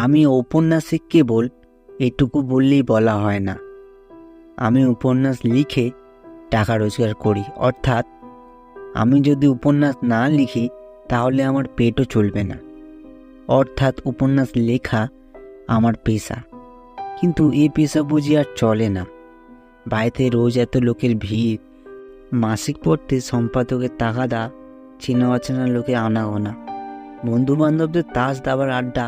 আমি উপন্যাসে কেবল এটুকু বললেই বলা হয় না, আমি উপন্যাস লিখে টাকা রোজগার করি। অর্থাৎ আমি যদি উপন্যাস না লিখি তাহলে আমার পেটও চলবে না। অর্থাৎ উপন্যাস লেখা আমার পেশা। কিন্তু এই পেশা বুঝি আর চলে না। বাড়িতে রোজ এত লোকের ভিড়, মাসিক পড়তে সম্পাদকের তাগাদা, চেনা অচেনা লোকে আনাগোনা, বন্ধু বান্ধবদের তাস দাবার আড্ডা,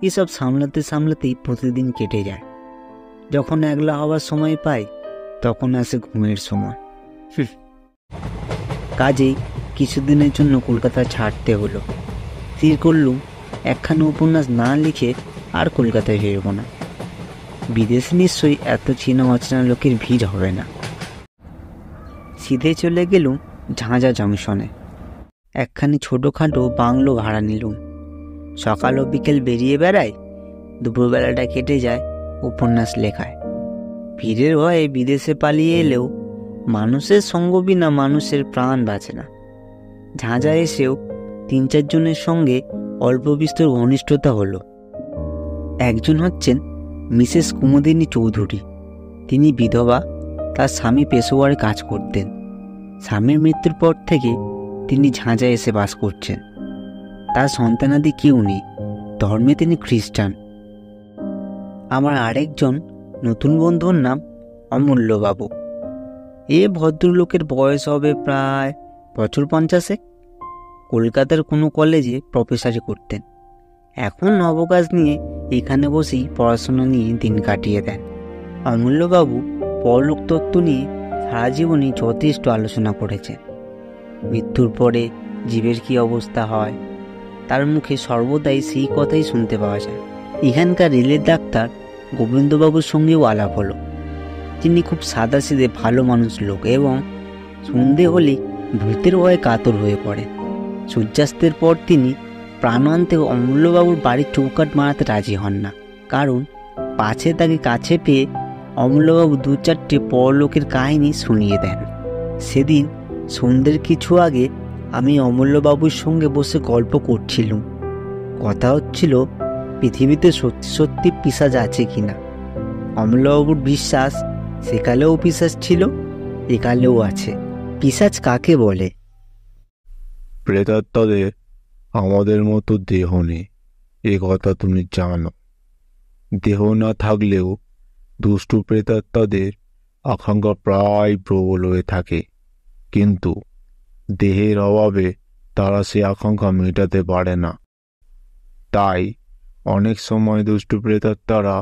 এসব সামলাতে সামলাতেই প্রতিদিন কেটে যায়। যখন একলা হওয়ার সময় পাই তখন আসে ঘুমের সময়। কাজেই কিছুদিনের জন্য কলকাতা ছাড়তে হলো। স্থির করলুম একখানা উপন্যাস না লিখে আর কলকাতায় ফিরব না। বিদেশে নিশ্চয়ই এত চেনা অচেনা লোকের ভিড় হবে না। সিধে চলে গেলুম ঝাঁঝা জংশনে। একখানি ছোটোখাটো বাংলো ভাড়া নিলুম। সকাল ও বিকেল বেরিয়ে বেড়াই, দুপুরবেলাটা কেটে যায় উপন্যাস লেখায়। ভিড়ের ভয়ে বিদেশে পালিয়ে এলেও মানুষের সঙ্গ বিনা মানুষের প্রাণ বাঁচে না। ঝাঁঝা এসেও ৩-৪ জনের সঙ্গে অল্প বিস্তর ঘনিষ্ঠতা হলো। একজন হচ্ছেন মিসেস কুমুদিনী চৌধুরী। তিনি বিধবা, তার স্বামী পেশোয়ারে কাজ করতেন। স্বামীর মৃত্যুর পর থেকে তিনি ঝাঁঝা এসে বাস করছেন। তার সন্তানাদি কেউ নেই, ধর্মে তিনি খ্রিস্টান। আমার আরেকজন নতুন বন্ধুর নাম অমূল্যবাবু। এ ভদ্রলোকের বয়স হবে প্রায় বছর 50। কলকাতার কোনো কলেজে প্রফেসরি করতেন। এখন অবকাশ নিয়ে এখানে বসেই পড়াশোনা নিয়ে দিন কাটিয়ে দেন। অমূল্যবাবু পরলোক তত্ত্ব নিয়ে সারা জীবনই যথেষ্ট আলোচনা করেছেন। মৃত্যুর পরে জীবের কী অবস্থা হয় তার মুখে সর্বদাই সেই কথাই শুনতে পাওয়া যায়। এখানকার রেলের ডাক্তার গোবিন্দবাবুর সঙ্গেও আলাপ হলো। তিনি খুব সাদাসিধে ভালো মানুষ লোক এবং সন্ধে হলে ভূতের ভয়ে কাতর হয়ে পড়েন। সূর্যাস্তের পর তিনি প্রাণান্তে অমূল্যবাবুর বাড়ির চৌকাঠ মারাতে রাজি হন না, কারণ পাছে তাকে কাছে পেয়ে অমূল্যবাবু 2-4টে পরলোকের কাহিনী শুনিয়ে দেন। সেদিন সন্ধ্যের কিছু আগে আমি অমূল্যবাবুর সঙ্গে বসে গল্প করছিলুম। কথা হচ্ছিল পৃথিবীতে সত্যি সত্যি পিশাচ আছে কিনা। অমূল্যবাবুর বিশ্বাস সেকালেও পিশাচ ছিল, একালেও আছে। পিশাচ কাকে বলে? প্রেতাত্মাদের আমাদের মতো দেহ নেই, এ কথা তুমি জানো। দেহ না থাকলেও দুষ্টু প্রেতাত্মাদের আকাঙ্ক্ষা প্রায় প্রবল হয়ে থাকে, কিন্তু দেহের অভাবে তারা সে আকাঙ্ক্ষা মেটাতে পারে না। তাই অনেক সময় দুষ্টু প্রেতাত্মারা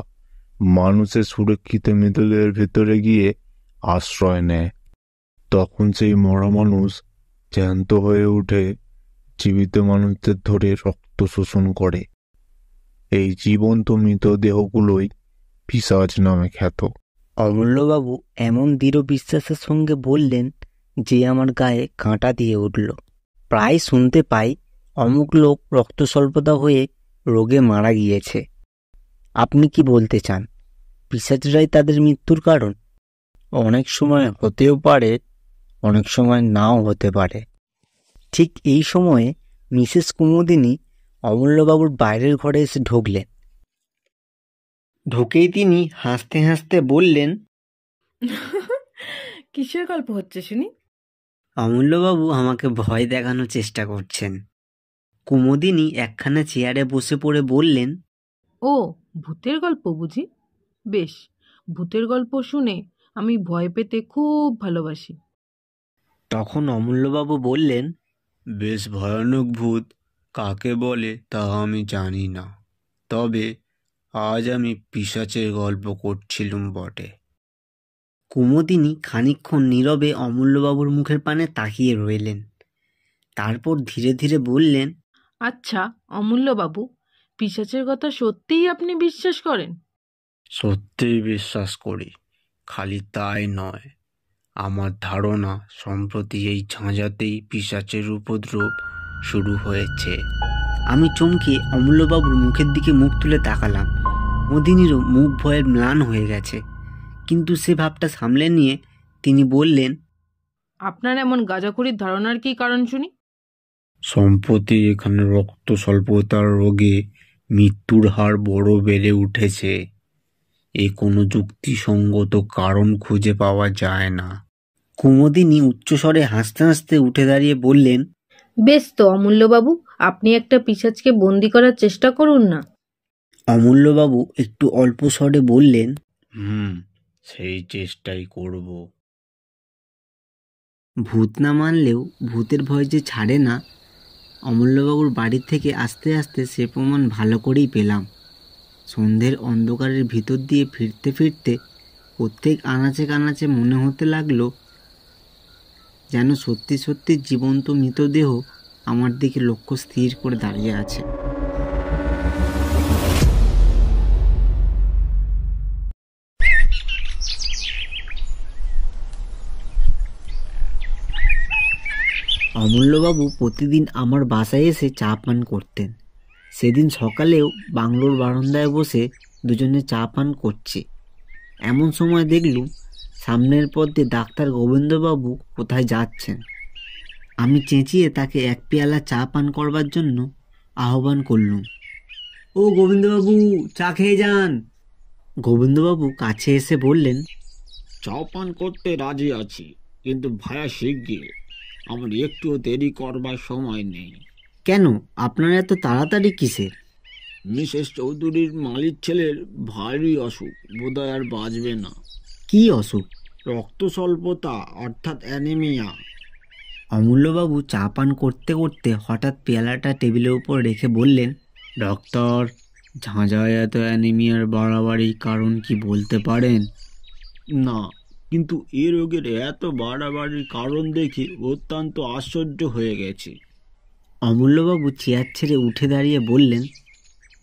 মানুষের সুরক্ষিত মৃতদেহের ভেতরে গিয়ে আশ্রয় নেয়। তখন সেই মরা মানুষ জ্যান্ত হয়ে উঠে জীবিত মানুষদের ধরে রক্ত শোষণ করে। এই জীবন্ত মৃতদেহগুলোই পিশাচ নামে খ্যাত। অমূল্যবাবু এমন দৃঢ় বিশ্বাসের সঙ্গে বললেন যে আমার গায়ে কাঁটা দিয়ে উঠল। প্রায় শুনতে পাই অমুক লোক রক্ত স্বল্পতা হয়ে রোগে মারা গিয়েছে। আপনি কি বলতে চান পিশাচরাই তাদের মৃত্যুর কারণ? অনেক সময় হতেও পারে, অনেক সময় নাও হতে পারে। ঠিক এই সময়ে মিসেস কুমুদিনী অমূল্যবাবুর বাইরের ঘরে এসে ঢুকলেন। ঢুকেই তিনি হাসতে হাসতে বললেন, কিসের গল্প হচ্ছে শুনি? অমূল্যবাবু আমাকে ভয় দেখানোর চেষ্টা করছেন। কুমুদিনী একখানা চেয়ারে বসে পড়ে বললেন, ও ভূতের গল্প বুঝি? বেশ, ভূতের গল্প শুনে আমি ভয় পেতে খুব ভালোবাসি। তখন অমূল্যবাবু বললেন, বেশ ভয়ানক ভূত কাকে বলে তা আমি জানি না, তবে আজ আমি পিশাচের গল্প করছিলুম বটে। কুমুদিনী খানিকক্ষণ নীরবে অমূল্যবাবুর মুখের পানে তাকিয়ে রইলেন। তারপর ধীরে ধীরে বললেন, আচ্ছা অমূল্যবাবু, পিশাচের কথা সত্যিই আপনি বিশ্বাস করেন? সত্যিই বিশ্বাস করি। খালি তাই নয়, আমার ধারণা সম্প্রতি এই ঝাঁঝাতেই পিশাচের উপদ্রব শুরু হয়েছে। আমি চমকে অমূল্যবাবুর মুখের দিকে মুখ তুলে তাকালাম। কুমুদিনীরও মুখ ভয়ে ম্লান হয়ে গেছে, কিন্তু সে ভাবটা সামলে নিয়ে তিনি বললেন, আপনার এমন গাঁজাখুরির ধারণার কি কারণ শুনি? সম্প্রতি এখানে রক্ত স্বল্পতার রোগে মৃত্যুর হার বড় বেড়ে উঠেছে। এ কোনো যুক্তিসঙ্গত কারণ খুঁজে পাওয়া যায় না। কুমুদিনী উচ্চস্বরে হাসতে হাসতে উঠে দাঁড়িয়ে বললেন, বেশ তো অমূল্যবাবু, আপনি একটা পিশাচকে বন্দি করার চেষ্টা করুন না। অমূল্যবাবু একটু অল্প স্বরে বললেন, সেই চেষ্টাই করব। ভূত না মানলেও ভূতের ভয় যে ছাড়ে না, অমূল্যবাবুর বাড়ি থেকে আস্তে আস্তে সে প্রমাণ ভালো করেই পেলাম। সন্ধ্যের অন্ধকারের ভিতর দিয়ে ফিরতে ফিরতে প্রত্যেক আনাচে কানাচে মনে হতে লাগলো যেন সত্যি সত্যি জীবন্ত মৃতদেহ আমার দিকে লক্ষ্য স্থির করে দাঁড়িয়ে আছে। অমূল্যবাবু প্রতিদিন আমার বাসায় এসে চা পান করতেন। সেদিন সকালেও বাংলোর বারান্দায় বসে দুজনে চা পান করছে। এমন সময় দেখলুম সামনের পথ দিয়ে ডাক্তার গোবিন্দবাবু কোথায় যাচ্ছেন। আমি চেঁচিয়ে তাকে এক পেয়ালা চা পান করবার জন্য আহ্বান করলুম। ও গোবিন্দবাবু, চা খেয়ে যান। গোবিন্দবাবু কাছে এসে বললেন, চা পান করতে রাজি আছি, কিন্তু ভায়া শিগগির, আমার একটুও দেরি করবার সময় নেই। কেন, আপনার এত তাড়াতাড়ি কিসের? মিসেস চৌধুরীর মালির ছেলের ভারী অসুখ, বোধহয় আর বাঁচবে না। কি অসুখ? রক্ত স্বল্পতা, অর্থাৎ অ্যানিমিয়া। অমূল্যবাবু চা পান করতে করতে হঠাৎ পেয়ালাটা টেবিলের উপর রেখে বললেন, ডক্টর, ঝাঁঝায় এত অ্যানিমিয়ার বাড়াবাড়ি কারণ কি বলতে পারেন? না, কিন্তু এ রোগের এত বাড়াবাড়ির কারণ দেখে অত্যন্ত আশ্চর্য হয়ে গেছি। অমূল্যবাবু চেয়ার ছেড়ে উঠে দাঁড়িয়ে বললেন,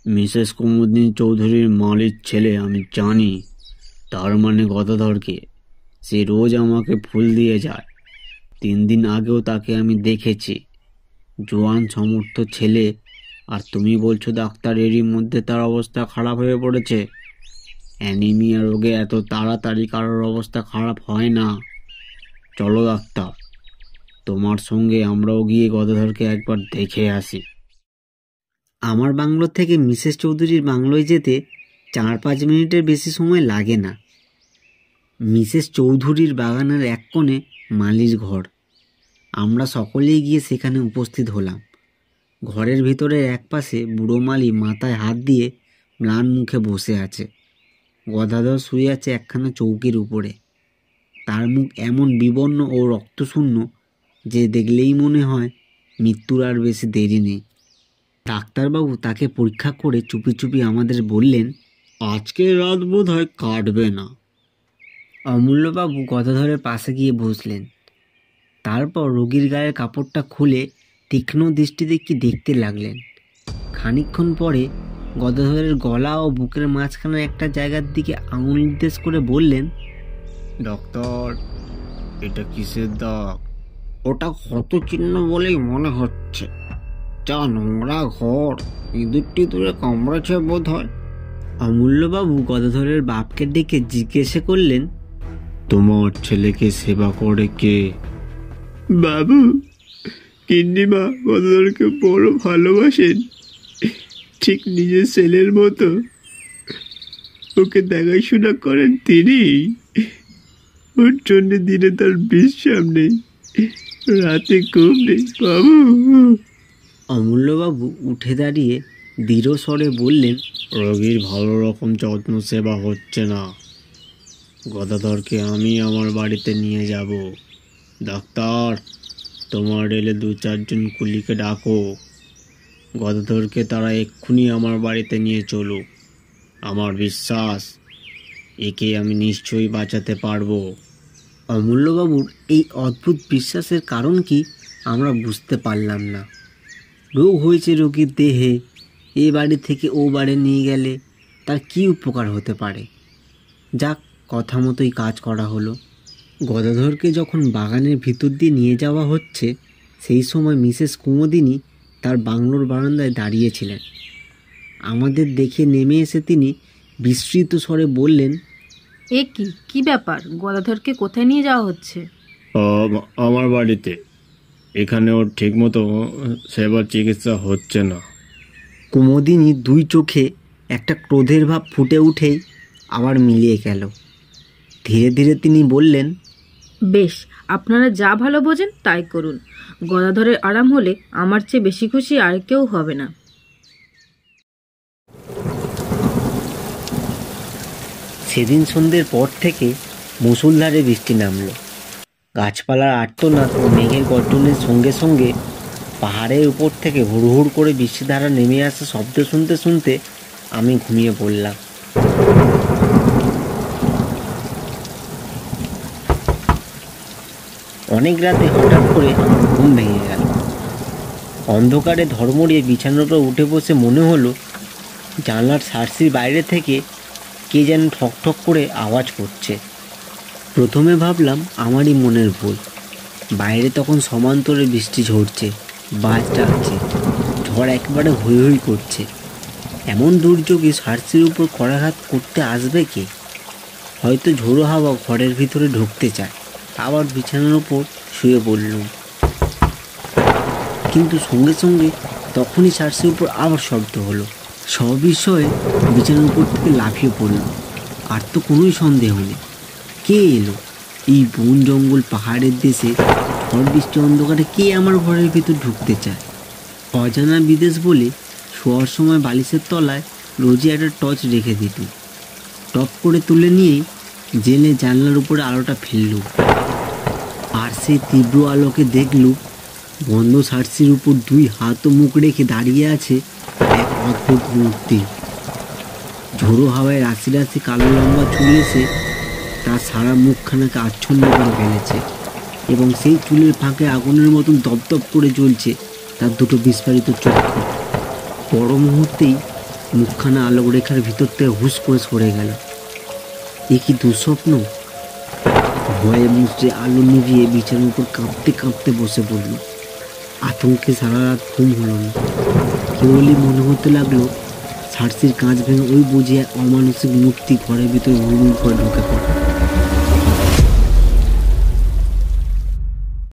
মিসেস কুমুদিনী চৌধুরীর মালির ছেলে আমি জানি। তার মানে গদাধরকে। সে রোজ আমাকে ফুল দিয়ে যায়। 3 দিন আগেও তাকে আমি দেখেছি। জোয়ান সমর্থ ছেলে, আর তুমি বলছো ডাক্তার এরই মধ্যে তার অবস্থা খারাপ হয়ে পড়েছে। অ্যানিমিয়া রোগে এত তাড়াতাড়ি কারোর অবস্থা খারাপ হয় না। চলো ডাক্তার, তোমার সঙ্গে আমরাও গিয়ে গদাধরকে একবার দেখে আসি। আমার বাংলো থেকে মিসেস চৌধুরীর বাংলোয় যেতে 4-5 মিনিটের বেশি সময় লাগে না। মিসেস চৌধুরীর বাগানের এক কোণে মালির ঘর। আমরা সকলেই গিয়ে সেখানে উপস্থিত হলাম। ঘরের ভিতরের এক পাশে বুড়ো মালি মাথায় হাত দিয়ে ম্লান মুখে বসে আছে। গদাধর শুয়ে আছে একখানা চৌকির উপরে। তার মুখ এমন বিবর্ণ ও রক্তশূন্য যে দেখলেই মনে হয় মৃত্যুর আর বেশি দেরি নেই। ডাক্তারবাবু তাকে পরীক্ষা করে চুপি চুপি আমাদের বললেন, আজকে রাত বোধ হয় কাটবে না। অমূল্যবাবু গদাধরের পাশে গিয়ে বসলেন। তারপর রোগীর গায়ের কাপড়টা খুলে তীক্ষ্ণ দৃষ্টিতে কি দেখতে লাগলেন। খানিকক্ষণ পরে গদাধরের গলা ও বুকের মাঝখানের একটা জায়গার দিকে আঙুল নির্দেশ করে বললেন, ডক্টর, এটা কিসের দাগ? ওটা ক্ষত চিহ্ন বলেই মনে হচ্ছে। যা নোংরা ঘর, ইঁদুর টিঁদুরে কামড়েছে বোধ হয়। অমূল্যবাবু গদাধরের বাপকে ডেকে জিজ্ঞেস করলেন, তোমার ছেলেকে সেবা করে কে? বাবু, গিন্নিমা গদাধরকে বড় ভালোবাসেন, ঠিক নিজের ছেলের মতো। ওকে দেখাশোনা করেন তিনি। ওর জন্য দিনে তার বিশ্রাম নেই, রাতে ঘুম নেই বাবু। অমূল্যবাবু উঠে দাঁড়িয়ে দৃঢ় স্বরে বললেন, রোগীর ভালো রকম যত্ন সেবা হচ্ছে না। গদাধরকে আমি আমার বাড়িতে নিয়ে যাব। ডাক্তার, তোমার এলে 2-4 জন কুলিকে ডাকো। গদাধরকে তারা এক্ষুনি আমার বাড়িতে নিয়ে চলুক। আমার বিশ্বাস একে আমি নিশ্চয়ই বাঁচাতে পারবো। অমূল্যবাবুর এই অদ্ভুত বিশ্বাসের কারণ কি আমরা বুঝতে পারলাম না। রোগ হয়েছে রোগীর দেহে, এ বাড়ি থেকে ও বাড়ি নিয়ে গেলে তার কি উপকার হতে পারে? যাক, কথা মতোই কাজ করা হলো। গদাধরকে যখন বাগানের ভিতর দিয়ে নিয়ে যাওয়া হচ্ছে, সেই সময় মিসেস কুমুদিনী তার বাংলোর বারান্দায় দাঁড়িয়েছিলেন। আমাদের দেখে নেমে এসে তিনি বিস্মৃত স্বরে বললেন, এ কি ব্যাপার? গদাধরকে কোথায় নিয়ে যাওয়া হচ্ছে? আমার বাড়িতে। এখানে ওর ঠিক মতো সেবা চিকিৎসা হচ্ছে না। কুমুদিনী দুই চোখে একটা ক্রোধের ভাব ফুটে উঠেই আবার মিলিয়ে গেল। ধীরে ধীরে তিনি বললেন, বেশ, আপনারা যা ভালো বোঝেন তাই করুন। গদাধরের আরাম হলে আমার চেয়ে বেশি খুশি আর কেউ হবে না। সেদিন সন্ধ্যের পর থেকে মুষলধারে বৃষ্টি নামল। গাছপালার আর্তনাদ ও মেঘের গর্জনের সঙ্গে সঙ্গে পাহাড়ের উপর থেকে হুড়হুড় করে বৃষ্টিধারা নেমে আসা শব্দ শুনতে শুনতে আমি ঘুমিয়ে পড়লাম। অনেক রাতে হঠাৎ করে আমার ঘুম ভেঙে গেল। অন্ধকারে ধর্মড়িয়ে বিছানার উপর উঠে বসে মনে হলো জানলার সার্সির বাইরে থেকে কে যেন ঠক ঠক করে আওয়াজ করছে। প্রথমে ভাবলাম আমারই মনের ভুল। বাইরে তখন সমান্তরে বৃষ্টি ঝরছে, বাজ ডাকছে, ঝড় একেবারে হৈ হৈ করছে। এমন দুর্যোগে সার্সির উপর করাঘাত করতে আসবে কে? হয়তো ঝোড়ো হাওয়া ঘরের ভিতরে ঢুকতে চায়। আবার বিছানার উপর শুয়ে পড়লুম, কিন্তু সঙ্গে সঙ্গে তখনই সার্সির উপর আবার শব্দ হলো। সবিস্ময়ে বিছানার উপর থেকে লাফিয়ে পড়ল। আর তো কোনোই সন্দেহ নেই, কে এলো? এই বন জঙ্গল পাহাড়ের দেশে ঝড় বৃষ্টি অন্ধকারে কে আমার ঘরের ভিতর ঢুকতে চায়? অজানা বিদেশ বলে শোয়ার সময় বালিশের তলায় রোজই একটা টর্চ রেখে দিত। টপ করে তুলে নিয়েই জেলে জানলার উপরে আলোটা ফেললুম। আর সেই তীব্র আলোকে দেখলুম বন্ধ সার্সির উপর দুই হাত ও মুখ রেখে দাঁড়িয়ে আছে এক অদ্ভুত মূর্তি। ঝোড়ো হাওয়ায় রাশি রাশি কালো লম্বা চুল এসে তার সারা মুখখানাকে আচ্ছন্ন করে ফেলেছে, এবং সেই চুলের ফাঁকে আগুনের মতন দপদপ করে জ্বলছে তার দুটো বিস্ফারিত চক্ষু। বড় মুহূর্তেই মুখখানা আলোক রেখার ভিতর থেকে হুস করে সরে গেল। এ কি দুঃস্বপ্ন? ভয়ে মুচড়ে আলো নিভিয়ে বিছানার উপর কাঁপতে কাঁপতে বসে পড়ল। আতঙ্কে সারা রাত ঘুম হলো না। কেবলই মনে হতে লাগলো সার্সির কাঁচ ভেঙে ওই বুঝে অমানসিক মূর্তি ঘরের ভিতরে হুড় করে ঢুকে পড়ে।